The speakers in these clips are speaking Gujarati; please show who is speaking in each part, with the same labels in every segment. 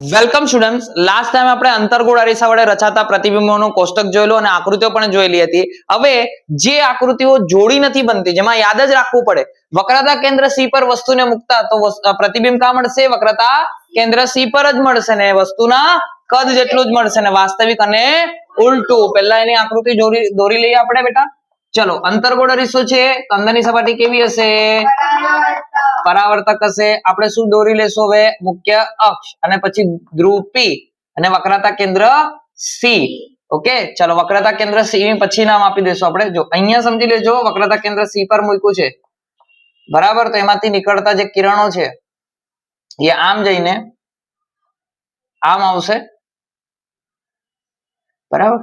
Speaker 1: Welcome students. લાસ્ટ ટાઈમ આપણે અંતર્ગોળ અરીસા વડે રચાતા પ્રતિબિંબોનું કોષ્ટક જોયેલું અને આકૃતિઓ પણ જોયેલી હતી. હવે જે આકૃતિઓ જોડી નથી બનતી, જેમાં યાદ જ રાખવું પડે, વક્રતા કેન્દ્ર સી પર વસ્તુને મૂકતા તો પ્રતિબિંબ ક્યાં મળશે? વક્રતા કેન્દ્ર સી પર જ મળશે ને વસ્તુના કદ જેટલું જ મળશે ને વાસ્તવિક અને ઉલટું. પહેલા એની આકૃતિ દોરી લઈએ આપણે બેટા. ચલો, અંતર્ગોળ અરીસો છે, અંદરની સપાટી કેવી હશે? પરાવર્તક હશે. આપણે શું દોરી લેશું હવે? મુખ્ય અક્ષ અને પછી ધ્રુવ પી અને વક્રતા કેન્દ્ર સી. ઓકે, ચલો વક્રતા કેન્દ્ર સી પછી નામ આપી દેશું આપણે. જો અહીંયા સમજી લેજો, વક્રતા કેન્દ્ર સી પર મૂક્યું છે, બરાબર. તો એમાંથી નીકળતા જે કિરણો છે એ આમ જઈને આમ આવશે, બરાબર.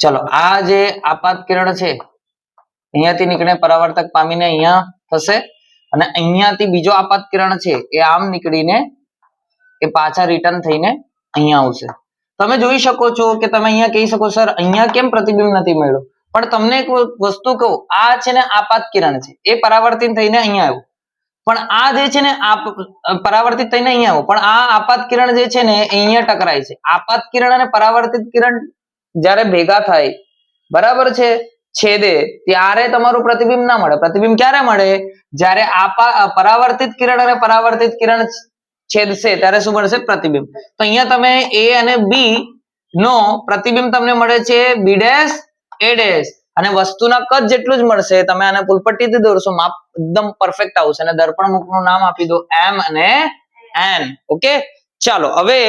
Speaker 1: ચલો, આ જે આપાત કિરણ છે અહીંયાથી નીકળે પરાવર્તક પામીને અહીંયા થશે અને અહીંયાથી બીજો આપાત કિરણ છે એ આમ નીકળીને એ પાછા રિટર્ન થઈને અહીંયા આવશે. તમે જોઈ શકો છો કે તમે અહીંયા કહી શકો સર અહીંયા કેમ પ્રતિબિંબ નથી મળ્યું, પણ તમને એક વસ્તુ કહું, આ છે ને આપાત કિરણ છે, એ પરાવર્તિત થઈને અહીંયા આવ્યું, પણ આ જે છે ને પરાવર્તિત થઈને અહીંયા આવ્યું, પણ આ આપાત કિરણ જે છે ને એ અહીંયા ટકરાય છે. આપાત કિરણ અને પરાવર્તિત કિરણ જ્યારે ભેગા થાય, બરાબર છે, છેદે, ત્યારે તમારું પ્રતિબિંબ ના મળે. પ્રતિબિંબ ક્યારે મળે? જ્યારે પરાવર્તિત કિરણ અને પરાવર્તિત કિરણ છેદશે ત્યારે શું મળશે? પ્રતિબિંબ. તો અહીંયા તમે એ અને બી નો પ્રતિબિંબ તમને મળે છે બી ડેશ એ ડેશ અને વસ્તુના કદ જેટલું જ મળશે. તમે આને ફૂલપટ્ટીથી દોરશો, માપ એકદમ પરફેક્ટ આવશે અને દર્પણ મુખનું નામ આપી દો એમ અને એન. ઓકે, ચાલો હવે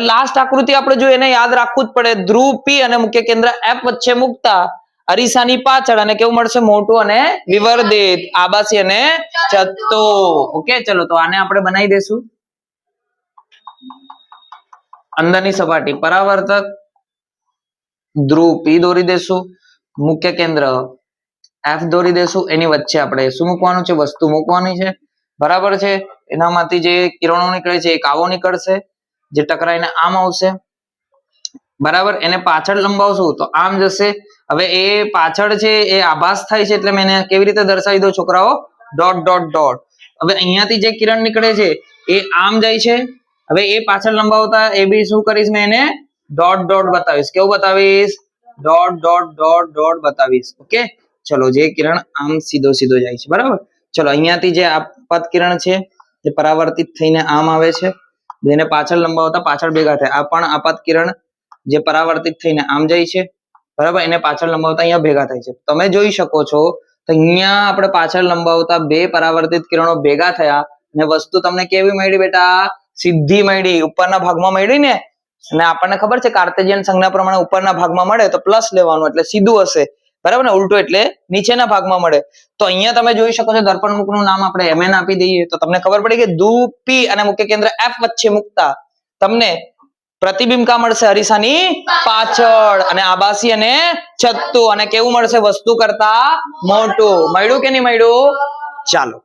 Speaker 1: લાસ્ટ આકૃતિ આપણે જોઈએ, એને યાદ રાખવું જ પડે. ધ્રુવ પી અને મુખ્ય કેન્દ્ર એફ વચ્ચે મૂકતા અરીસાની પાછળ અને કેવું મળશે? મોટું અને વિવર્ધિત, આબાસી અને ચત્તો. ઓકે, ચલો તો આને આપણે બનાવી દેશું. અંદરની સપાટી પરાવર્તક ધ્રુવ પી દોરી દેશું, મુખ્ય કેન્દ્ર એફ દોરી દેશું, એની વચ્ચે આપણે શું મૂકવાનું છે? વસ્તુ મૂકવાની છે, બરાબર છે. એનામાંથી જે કિરણો નીકળે છે એક આવો નીકળશે, જે ટકરાઈને આમ આવશે, બરાબર. એને પાછળ લંબાવશું તો આમ જશે. હવે એ પાછળ છે એ આભાસ થાય છે, એટલે મેં એને કેવી રીતે દર્શાવી દઉં છોકરાઓ? Dot dot dot. હવે અહીંયાથી જે કિરણ નીકળે છે એ આમ જાય છે. હવે એ પાછળ લંબાવતા એ બી શું કરીશ? મેં એને ડોટ ડોટ બતાવીશ. કેવું બતાવીશ? ડોટ ડોટ ડોટ ડોટ બતાવીશ. ઓકે, ચલો, જે કિરણ આમ સીધો સીધો જાય છે, બરાબર. ચલો, અહીંયાથી જે આપાત કિરણ છે એ પરાવર્તિત થઈને આમ આવે છે, એને પાછળ લંબાવતા પાછળ ભેગા થાય. આ પણ આપાત કિરણ જે પરાવર્તિત થઈને આમ જાય છે, બરાબર, એને પાછળ લંબાવતા અહીંયા ભેગા થાય છે. તમે જોઈ શકો છો તો અહીંયા આપણે પાછળ લંબાવતા બે પરાવર્તિત કિરણો ભેગા થયા અને વસ્તુ તમને કેવી મળી બેટા? સીધી મળી, ઉપરના ભાગમાં મળી ને. અને આપણને ખબર છે કાર્ટેશિયન સંજ્ઞા પ્રમાણે ઉપરના ભાગમાં મળે તો પ્લસ લેવાનું, એટલે સીધું હશે, બરાબર ને. ઉલટું એટલે નીચેના ભાગમાં મળે. તો અહીંયા તમે જોઈ શકો છો દર્પણ મુખનું નામ આપણે એમએન આપી દઈએ તો તમને ખબર પડી કે ધ્રુવ પી અને મુખ્ય કેન્દ્ર એફ વચ્ચે મૂકતા તમને પ્રતિબિંબ કા મળશે? અરીસાની પાછળ અને આબાસી અને ચત્તુ, અને કેવું મળશે? વસ્તુ કરતા મોટું. મળ્યું કે નહીં મળ્યું? ચાલો.